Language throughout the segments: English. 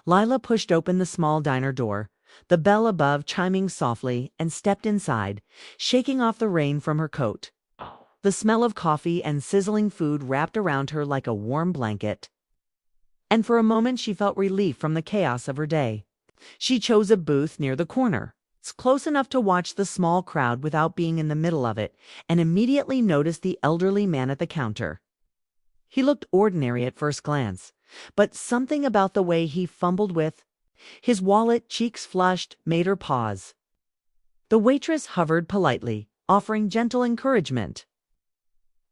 Lila pushed open the small diner door, the bell above chiming softly, and stepped inside, shaking off the rain from her coat. The smell of coffee and sizzling food wrapped around her like a warm blanket. And for a moment she felt relief from the chaos of her day. She chose a booth near the corner. It's close enough to watch the small crowd without being in the middle of it, and immediately noticed the elderly man at the counter. He looked ordinary at first glance, but something about the way he fumbled with his wallet, cheeks flushed, made her pause. The waitress hovered politely, offering gentle encouragement.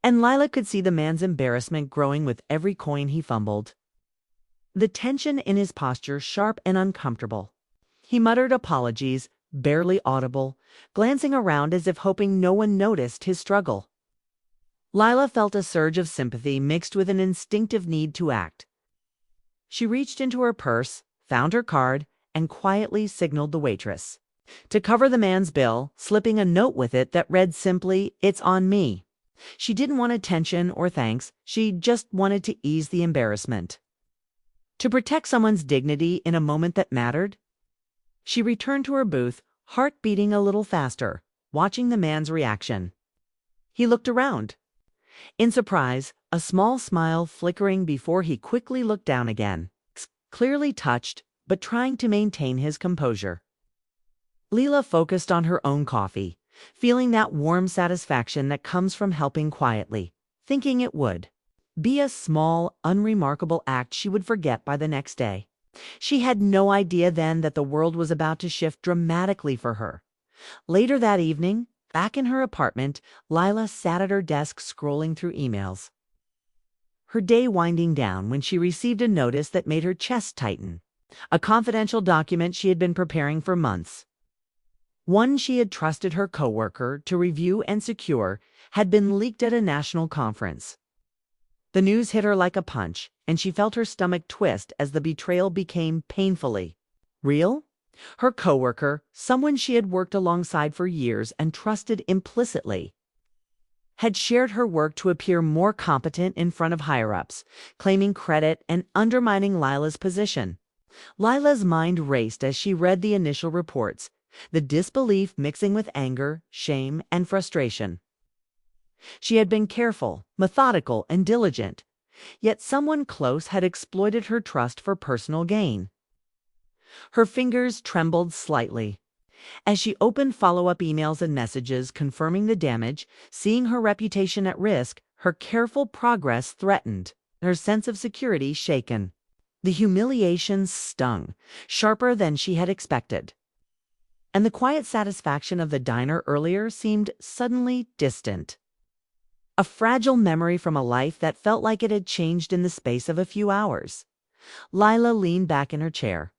And Lila could see the man's embarrassment growing with every coin he fumbled. The tension in his posture sharp and uncomfortable. He muttered apologies, barely audible, glancing around as if hoping no one noticed his struggle. Lila felt a surge of sympathy mixed with an instinctive need to act. She reached into her purse, found her card, and quietly signaled the waitress to cover the man's bill, slipping a note with it that read simply, "It's on me." She didn't want attention or thanks, she just wanted to ease the embarrassment. To protect someone's dignity in a moment that mattered. She returned to her booth, heart beating a little faster, watching the man's reaction. He looked around. In surprise, a small smile flickering before he quickly looked down again, clearly touched, but trying to maintain his composure. Lila focused on her own coffee, feeling that warm satisfaction that comes from helping quietly, thinking it would be a small, unremarkable act she would forget by the next day. She had no idea then that the world was about to shift dramatically for her. Later that evening, back in her apartment, Lila sat at her desk scrolling through emails. Her day winding down when she received a notice that made her chest tighten. A confidential document she had been preparing for months. One she had trusted her coworker to review and secure had been leaked at a national conference. The news hit her like a punch, and she felt her stomach twist as the betrayal became painfully real. Her coworker, someone she had worked alongside for years and trusted implicitly, had shared her work to appear more competent in front of higher-ups, claiming credit and undermining Lila's position. Lila's mind raced as she read the initial reports, the disbelief mixing with anger, shame, and frustration. She had been careful, methodical, and diligent, yet someone close had exploited her trust for personal gain. Her fingers trembled slightly. As she opened follow-up emails and messages confirming the damage, seeing her reputation at risk, her careful progress threatened, her sense of security shaken. The humiliation stung, sharper than she had expected. And the quiet satisfaction of the diner earlier seemed suddenly distant. A fragile memory from a life that felt like it had changed in the space of a few hours. Lila leaned back in her chair,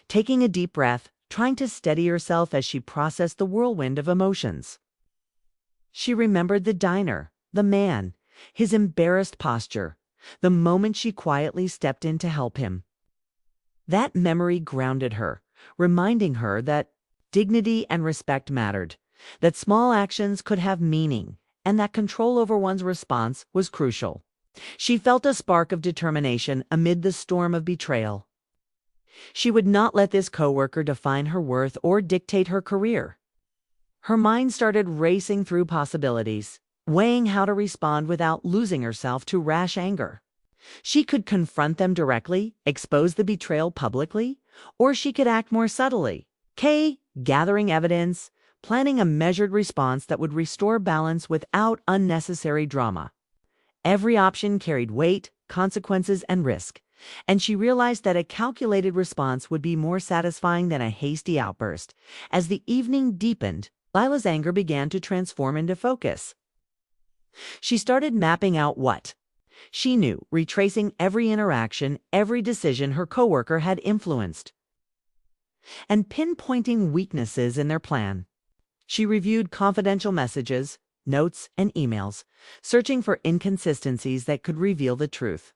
taking a deep breath, trying to steady herself as she processed the whirlwind of emotions. She remembered the diner, the man, his embarrassed posture, the moment she quietly stepped in to help him. That memory grounded her, reminding her that dignity and respect mattered, that small actions could have meaning, and that control over one's response was crucial. She felt a spark of determination amid the storm of betrayal. She would not let this coworker define her worth or dictate her career. Her mind started racing through possibilities, weighing how to respond without losing herself to rash anger. She could confront them directly, expose the betrayal publicly, or she could act more subtly, gathering evidence, planning a measured response that would restore balance without unnecessary drama. Every option carried weight, consequences, and risk, and she realized that a calculated response would be more satisfying than a hasty outburst. As the evening deepened, Lila's anger began to transform into focus. She started mapping out what she knew, retracing every interaction, every decision her coworker had influenced, and pinpointing weaknesses in their plan. She reviewed confidential messages, notes, and emails, searching for inconsistencies that could reveal the truth.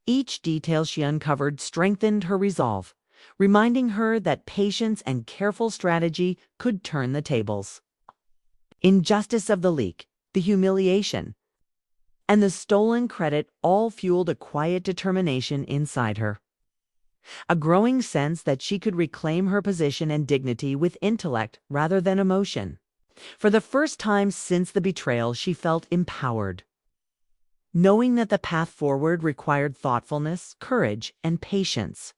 Each detail she uncovered strengthened her resolve, reminding her that patience and careful strategy could turn the tables. Injustice of the leak, the humiliation, and the stolen credit all fueled a quiet determination inside her. a growing sense that she could reclaim her position and dignity with intellect rather than emotion. For the first time since the betrayal, she felt empowered, knowing that the path forward required thoughtfulness, courage, and patience.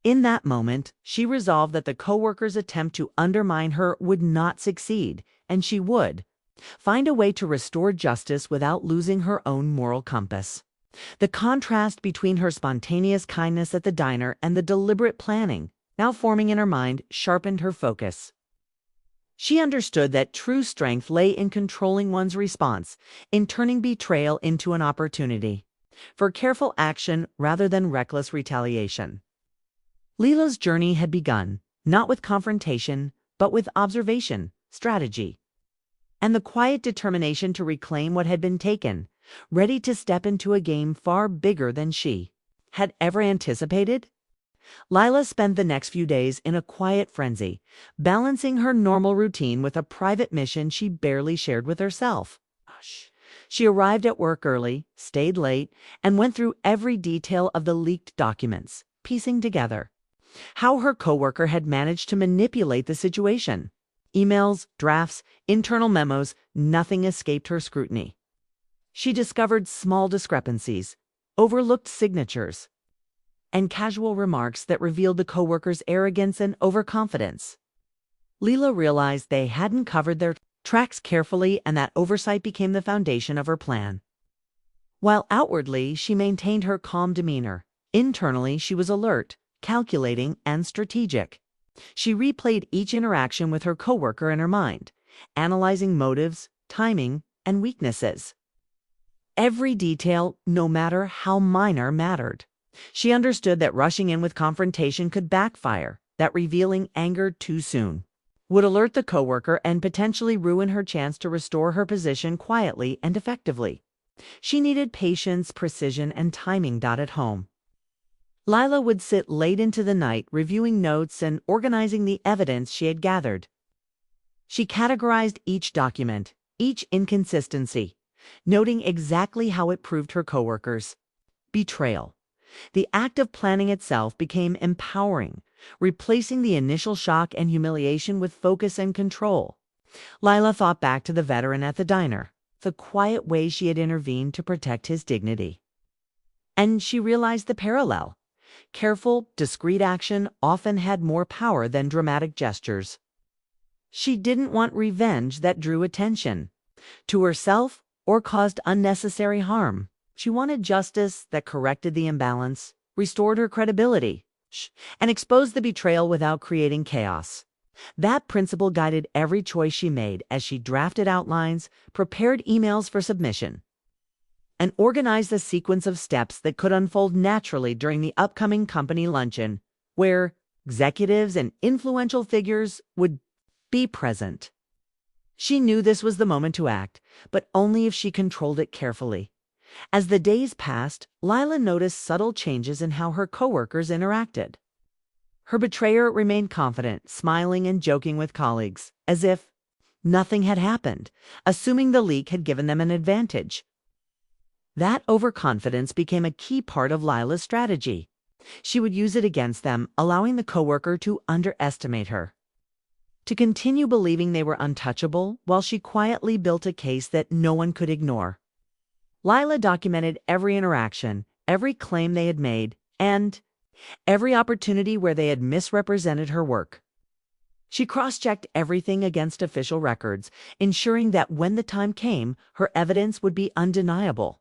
In that moment, she resolved that the coworker's attempt to undermine her would not succeed, and she would find a way to restore justice without losing her own moral compass. The contrast between her spontaneous kindness at the diner and the deliberate planning now forming in her mind sharpened her focus. She understood that true strength lay in controlling one's response, in turning betrayal into an opportunity for careful action rather than reckless retaliation. Leela's journey had begun, not with confrontation, but with observation, strategy, and the quiet determination to reclaim what had been taken, ready to step into a game far bigger than she had ever anticipated. Lila spent the next few days in a quiet frenzy, balancing her normal routine with a private mission she barely shared with herself. She arrived at work early, stayed late, and went through every detail of the leaked documents, piecing together how her coworker had managed to manipulate the situation. Emails, drafts, internal memos, nothing escaped her scrutiny. She discovered small discrepancies, overlooked signatures, and casual remarks that revealed the coworker's arrogance and overconfidence. Leela realized they hadn't covered their tracks carefully, and that oversight became the foundation of her plan. While outwardly she maintained her calm demeanor, internally she was alert, calculating, and strategic. She replayed each interaction with her coworker in her mind, analyzing motives, timing, and weaknesses. Every detail, no matter how minor, mattered. She understood that rushing in with confrontation could backfire, that revealing anger too soon would alert the coworker and potentially ruin her chance to restore her position quietly and effectively. She needed patience, precision, and timing. At home, Lila would sit late into the night reviewing notes and organizing the evidence she had gathered. She categorized each document, each inconsistency, noting exactly how it proved her coworkers' betrayal. The act of planning itself became empowering, replacing the initial shock and humiliation with focus and control. Lila thought back to the veteran at the diner, the quiet way she had intervened to protect his dignity. And she realized the parallel. Careful, discreet action often had more power than dramatic gestures. She didn't want revenge that drew attention to herself or caused unnecessary harm. She wanted justice that corrected the imbalance, restored her credibility, and exposed the betrayal without creating chaos. That principle guided every choice she made as she drafted outlines, prepared emails for submission, and organized a sequence of steps that could unfold naturally during the upcoming company luncheon, where executives and influential figures would be present. She knew this was the moment to act, but only if she controlled it carefully. As the days passed, Lila noticed subtle changes in how her coworkers interacted. Her betrayer remained confident, smiling and joking with colleagues, as if nothing had happened, assuming the leak had given them an advantage. That overconfidence became a key part of Lila's strategy. She would use it against them, allowing the coworker to underestimate her, to continue believing they were untouchable, while she quietly built a case that no one could ignore. Lila documented every interaction, every claim they had made, and every opportunity where they had misrepresented her work. She cross-checked everything against official records, ensuring that when the time came, her evidence would be undeniable.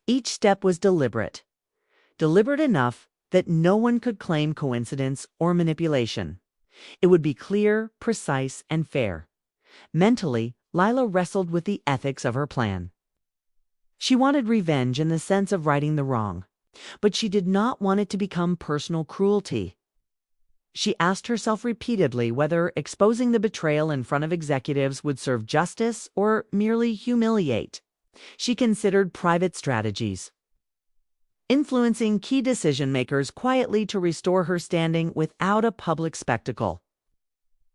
Each step was deliberate enough that no one could claim coincidence or manipulation. It would be clear, precise, and fair. Mentally, Lila wrestled with the ethics of her plan. She wanted revenge in the sense of righting the wrong, but she did not want it to become personal cruelty. She asked herself repeatedly whether exposing the betrayal in front of executives would serve justice or merely humiliate. She considered private strategies, influencing key decision-makers quietly to restore her standing without a public spectacle.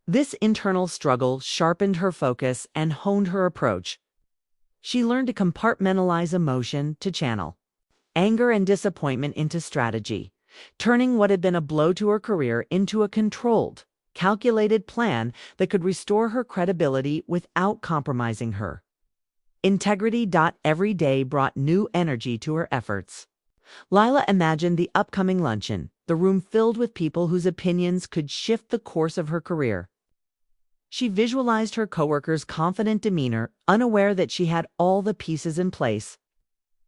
This internal struggle sharpened her focus and honed her approach. She learned to compartmentalize emotion, to channel anger and disappointment into strategy, turning what had been a blow to her career into a controlled, calculated plan that could restore her credibility without compromising her. Integrity. Every day brought new energy to her efforts. Lila imagined the upcoming luncheon, the room filled with people whose opinions could shift the course of her career. She visualized her coworkers' confident demeanor, unaware that she had all the pieces in place.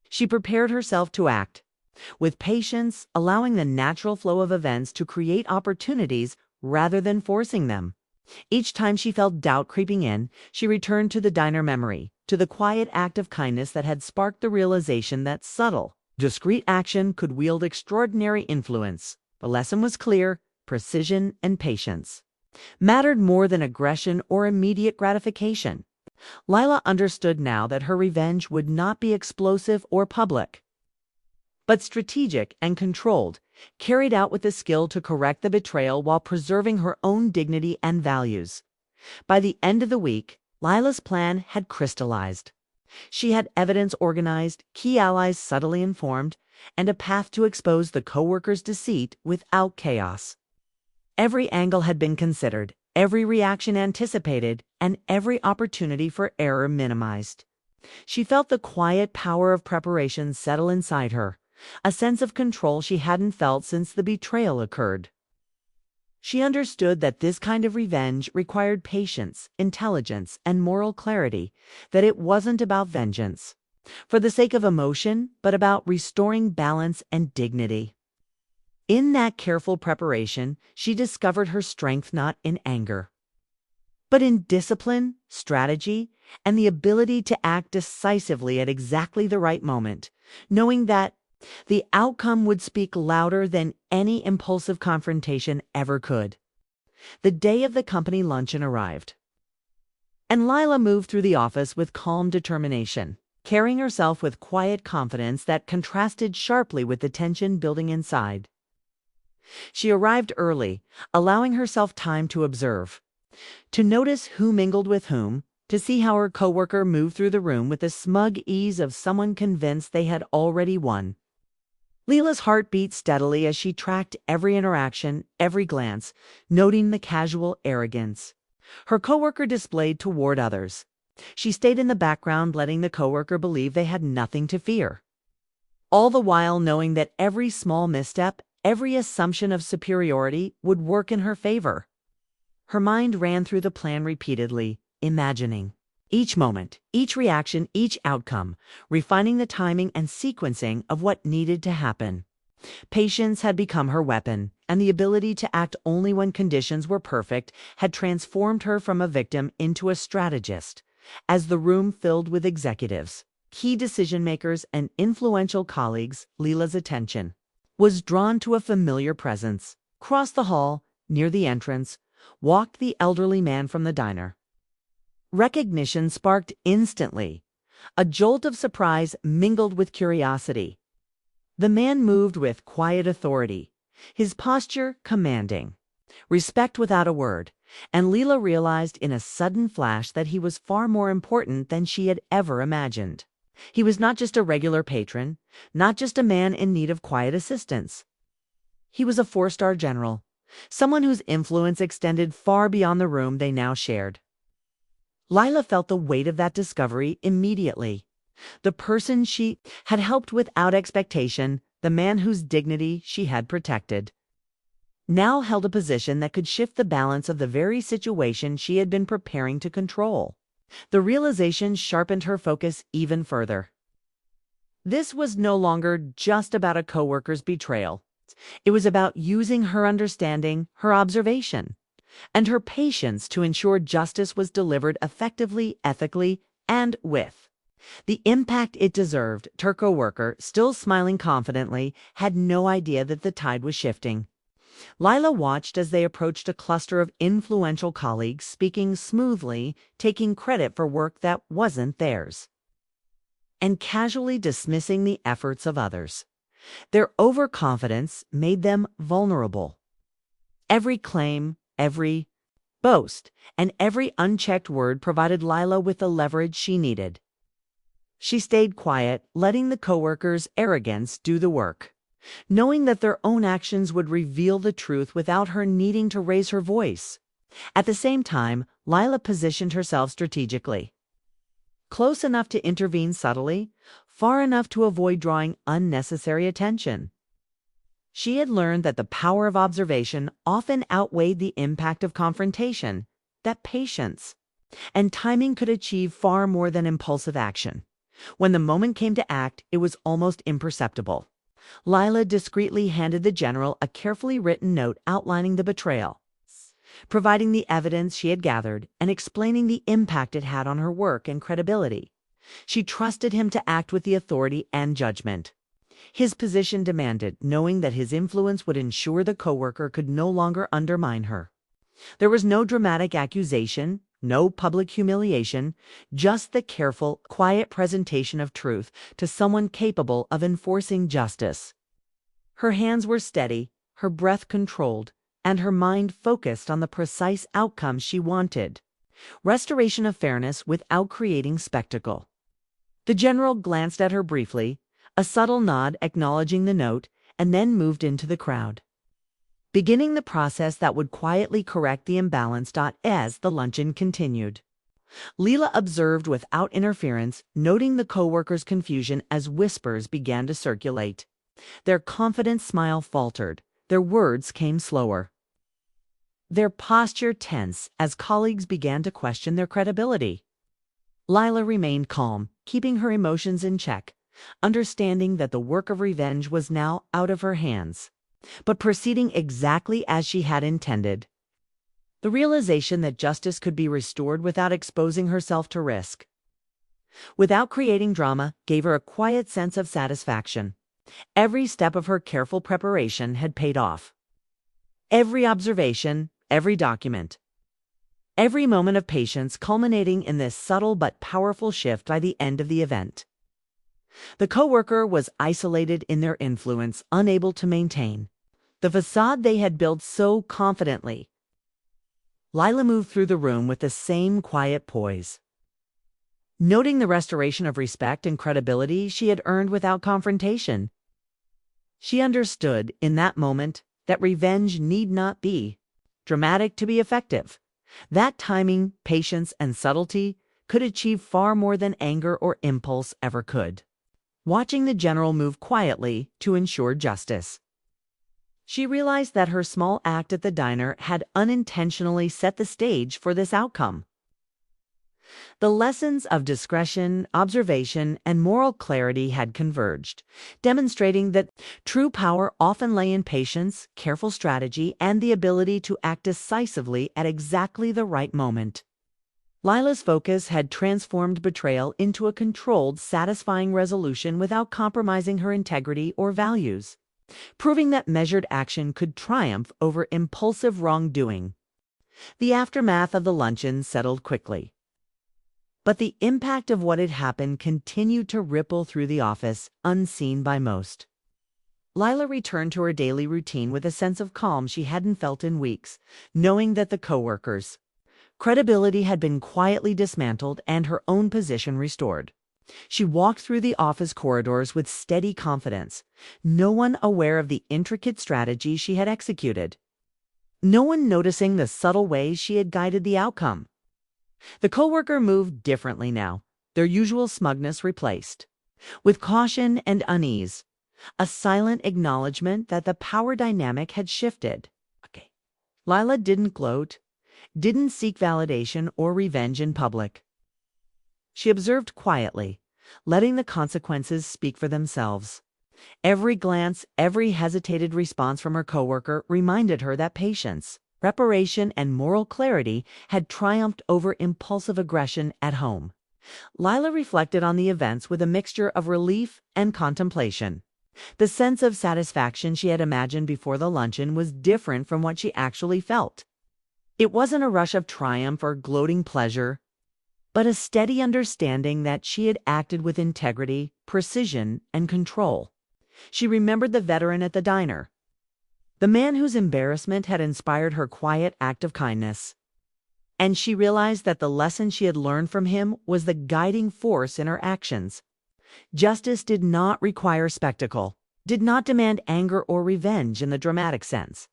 She prepared herself to act, with patience, allowing the natural flow of events to create opportunities rather than forcing them. Each time she felt doubt creeping in, she returned to the diner memory, to the quiet act of kindness that had sparked the realization that subtle, discreet action could wield extraordinary influence. The lesson was clear: precision and patience mattered more than aggression or immediate gratification. Lila understood now that her revenge would not be explosive or public, but strategic and controlled, carried out with the skill to correct the betrayal while preserving her own dignity and values. By the end of the week, Lila's plan had crystallized. She had evidence organized, key allies subtly informed, and a path to expose the coworker's deceit without chaos. Every angle had been considered, every reaction anticipated, and every opportunity for error minimized. She felt the quiet power of preparation settle inside her, a sense of control she hadn't felt since the betrayal occurred. She understood that this kind of revenge required patience, intelligence, and moral clarity, that it wasn't about vengeance for the sake of emotion, but about restoring balance and dignity. In that careful preparation, she discovered her strength not in anger, but in discipline, strategy, and the ability to act decisively at exactly the right moment, knowing that the outcome would speak louder than any impulsive confrontation ever could. The day of the company luncheon arrived, and Lila moved through the office with calm determination, carrying herself with quiet confidence that contrasted sharply with the tension building inside. She arrived early, allowing herself time to observe, to notice who mingled with whom, to see how her coworker moved through the room with the smug ease of someone convinced they had already won. Lila's heart beat steadily as she tracked every interaction, every glance, noting the casual arrogance her coworker displayed toward others. She stayed in the background, letting the coworker believe they had nothing to fear, all the while knowing that every small misstep, every assumption of superiority would work in her favor. Her mind ran through the plan repeatedly, imagining each moment, each reaction, each outcome, refining the timing and sequencing of what needed to happen. Patience had become her weapon, and the ability to act only when conditions were perfect had transformed her from a victim into a strategist. As the room filled with executives, key decision-makers, and influential colleagues, Lila's attention was drawn to a familiar presence. Across the hall, near the entrance, walked the elderly man from the diner. Recognition sparked instantly, a jolt of surprise mingled with curiosity. The man moved with quiet authority, his posture commanding, respect without a word, and Lila realized in a sudden flash that he was far more important than she had ever imagined. He was not just a regular patron, not just a man in need of quiet assistance. He was a four-star general, someone whose influence extended far beyond the room they now shared. Lila felt the weight of that discovery immediately. The person she had helped without expectation, the man whose dignity she had protected, now held a position that could shift the balance of the very situation she had been preparing to control. The realization sharpened her focus even further. This was no longer just about a coworker's betrayal. It was about using her understanding, her observation, and her patience to ensure justice was delivered effectively, ethically, and with the impact it deserved. Her coworker, still smiling confidently, had no idea that the tide was shifting. Lila watched as they approached a cluster of influential colleagues, speaking smoothly, taking credit for work that wasn't theirs, and casually dismissing the efforts of others. Their overconfidence made them vulnerable. Every claim, every boast, and every unchecked word provided Lila with the leverage she needed. She stayed quiet, letting the coworker's arrogance do the work, knowing that their own actions would reveal the truth without her needing to raise her voice. At the same time, Lila positioned herself strategically. Close enough to intervene subtly, far enough to avoid drawing unnecessary attention. She had learned that the power of observation often outweighed the impact of confrontation, that patience and timing could achieve far more than impulsive action. When the moment came to act, it was almost imperceptible. Lila discreetly handed the general a carefully written note outlining the betrayal, providing the evidence she had gathered and explaining the impact it had on her work and credibility. She trusted him to act with the authority and judgment his position demanded, knowing that his influence would ensure the coworker could no longer undermine her. There was no dramatic accusation, no public humiliation, just the careful, quiet presentation of truth to someone capable of enforcing justice. Her hands were steady, her breath controlled, and her mind focused on the precise outcome she wanted: restoration of fairness without creating spectacle. The general glanced at her briefly, a subtle nod acknowledging the note, and then moved into the crowd, beginning the process that would quietly correct the imbalance. As the luncheon continued, Leela observed without interference, noting the coworkers' confusion as whispers began to circulate. Their confident smile faltered, their words came slower, their posture tense as colleagues began to question their credibility. Lila remained calm, keeping her emotions in check, understanding that the work of revenge was now out of her hands, but proceeding exactly as she had intended. The realization that justice could be restored without exposing herself to risk, without creating drama, gave her a quiet sense of satisfaction. Every step of her careful preparation had paid off. Every observation, every document, every moment of patience culminating in this subtle but powerful shift by the end of the event. The coworker was isolated in their influence, unable to maintain the facade they had built so confidently. Lila moved through the room with the same quiet poise, noting the restoration of respect and credibility she had earned without confrontation. She understood in that moment that revenge need not be dramatic to be effective. That timing, patience, and subtlety could achieve far more than anger or impulse ever could. Watching the general move quietly to ensure justice, she realized that her small act at the diner had unintentionally set the stage for this outcome. The lessons of discretion, observation, and moral clarity had converged, demonstrating that true power often lay in patience, careful strategy, and the ability to act decisively at exactly the right moment. Lila's focus had transformed betrayal into a controlled, satisfying resolution without compromising her integrity or values, proving that measured action could triumph over impulsive wrongdoing. The aftermath of the luncheon settled quickly, but the impact of what had happened continued to ripple through the office, unseen by most. Lila returned to her daily routine with a sense of calm she hadn't felt in weeks, knowing that the coworkers' credibility had been quietly dismantled and her own position restored. She walked through the office corridors with steady confidence, no one aware of the intricate strategy she had executed, no one noticing the subtle ways she had guided the outcome. The coworker moved differently now, their usual smugness replaced with caution and unease, a silent acknowledgement that the power dynamic had shifted. Lila didn't gloat, didn't seek validation or revenge in public. She observed quietly, letting the consequences speak for themselves. Every glance, every hesitated response from her coworker reminded her that patience, preparation, and moral clarity had triumphed over impulsive aggression at home. Lila reflected on the events with a mixture of relief and contemplation. The sense of satisfaction she had imagined before the luncheon was different from what she actually felt. It wasn't a rush of triumph or gloating pleasure, but a steady understanding that she had acted with integrity, precision, and control. She remembered the veteran at the diner, the man whose embarrassment had inspired her quiet act of kindness, and she realized that the lesson she had learned from him was the guiding force in her actions. Justice did not require spectacle. did not demand anger or revenge in the dramatic sense.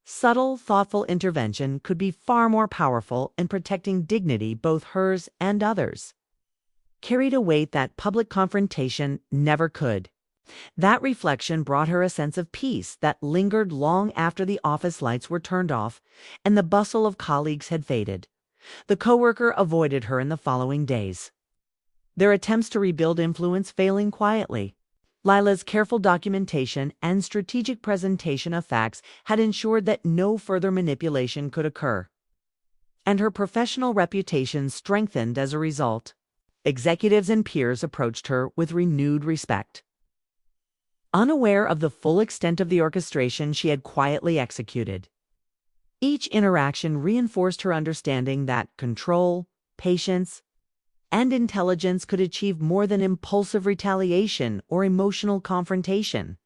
Subtle, thoughtful intervention could be far more powerful in protecting dignity, both hers and others. Carried a weight that public confrontation never could. That reflection brought her a sense of peace that lingered long after the office lights were turned off and the bustle of colleagues had faded. The coworker avoided her in the following days, their attempts to rebuild influence failing quietly. Lila's careful documentation and strategic presentation of facts had ensured that no further manipulation could occur, and her professional reputation strengthened as a result. Executives and peers approached her with renewed respect. Unaware of the full extent of the orchestration she had quietly executed, each interaction reinforced her understanding that control, patience, and intelligence could achieve more than impulsive retaliation or emotional confrontation.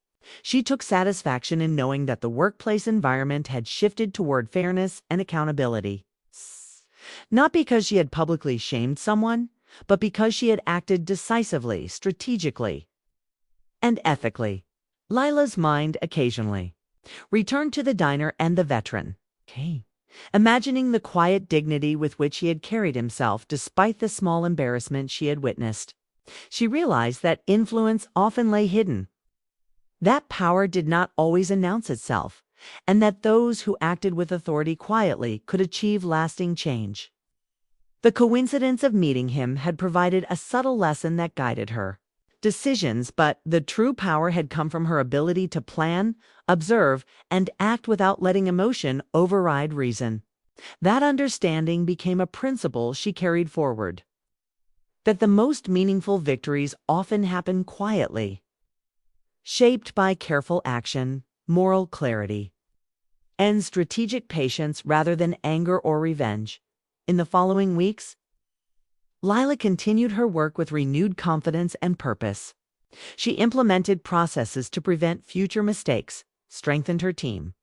She took satisfaction in knowing that the workplace environment had shifted toward fairness and accountability. Not because she had publicly shamed someone, but because she had acted decisively, strategically, and ethically. Lila's mind occasionally returned to the diner and the veteran. Imagining the quiet dignity with which he had carried himself despite the small embarrassment she had witnessed, she realized that influence often lay hidden, that power did not always announce itself, and that those who acted with authority quietly could achieve lasting change. The coincidence of meeting him had provided a subtle lesson that guided her decisions, but the true power had come from her ability to plan, observe, and act without letting emotion override reason. That understanding became a principle she carried forward, that the most meaningful victories often happen quietly, shaped by careful action, moral clarity, and strategic patience rather than anger or revenge. In the following weeks, Lila continued her work with renewed confidence and purpose. She implemented processes to prevent future mistakes, strengthened her team,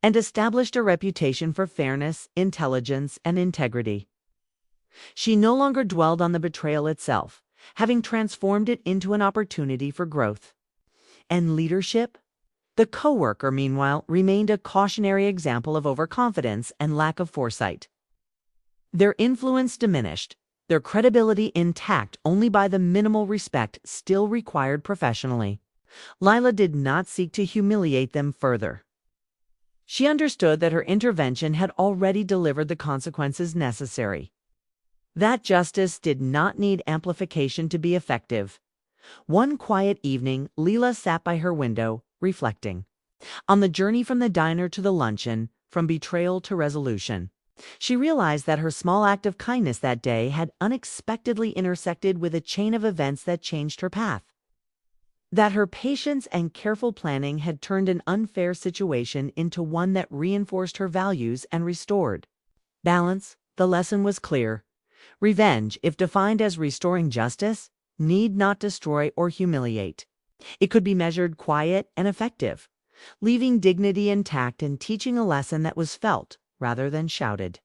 and established a reputation for fairness, intelligence, and integrity. She no longer dwelled on the betrayal itself, having transformed it into an opportunity for growth and leadership. The coworker, meanwhile, remained a cautionary example of overconfidence and lack of foresight. Their influence diminished, their credibility intact only by the minimal respect still required professionally. Lila did not seek to humiliate them further. She understood that her intervention had already delivered the consequences necessary, that justice did not need amplification to be effective. One quiet evening, Lila sat by her window, reflecting on the journey from the diner to the luncheon, from betrayal to resolution. She realized that her small act of kindness that day had unexpectedly intersected with a chain of events that changed her path. That her patience and careful planning had turned an unfair situation into one that reinforced her values and restored balance. The lesson was clear. Revenge, if defined as restoring justice, need not destroy or humiliate. It could be measured quiet and effective, leaving dignity intact and teaching a lesson that was felt rather than shouted.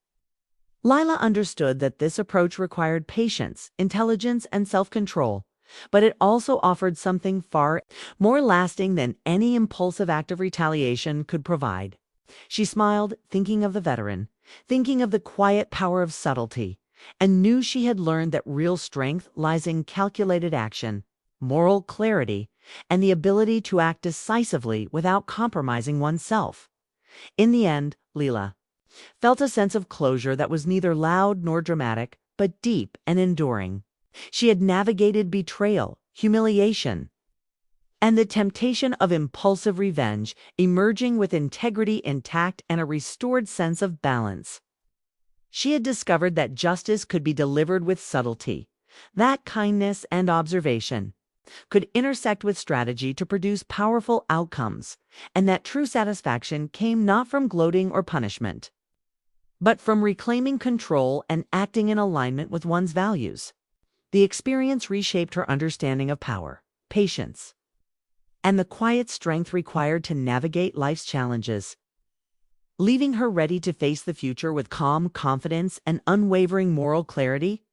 Lila understood that this approach required patience, intelligence, and self-control, but it also offered something far more lasting than any impulsive act of retaliation could provide. She smiled, thinking of the veteran, thinking of the quiet power of subtlety, and knew she had learned that real strength lies in calculated action, moral clarity, and the ability to act decisively without compromising oneself. In the end, Lila felt a sense of closure that was neither loud nor dramatic, but deep and enduring. She had navigated betrayal, humiliation, and the temptation of impulsive revenge, emerging with integrity intact and a restored sense of balance. She had discovered that justice could be delivered with subtlety, that kindness and observation could intersect with strategy to produce powerful outcomes, and that true satisfaction came not from gloating or punishment, but from reclaiming control and acting in alignment with one's values. The experience reshaped her understanding of power, patience, and the quiet strength required to navigate life's challenges, leaving her ready to face the future with calm confidence and unwavering moral clarity.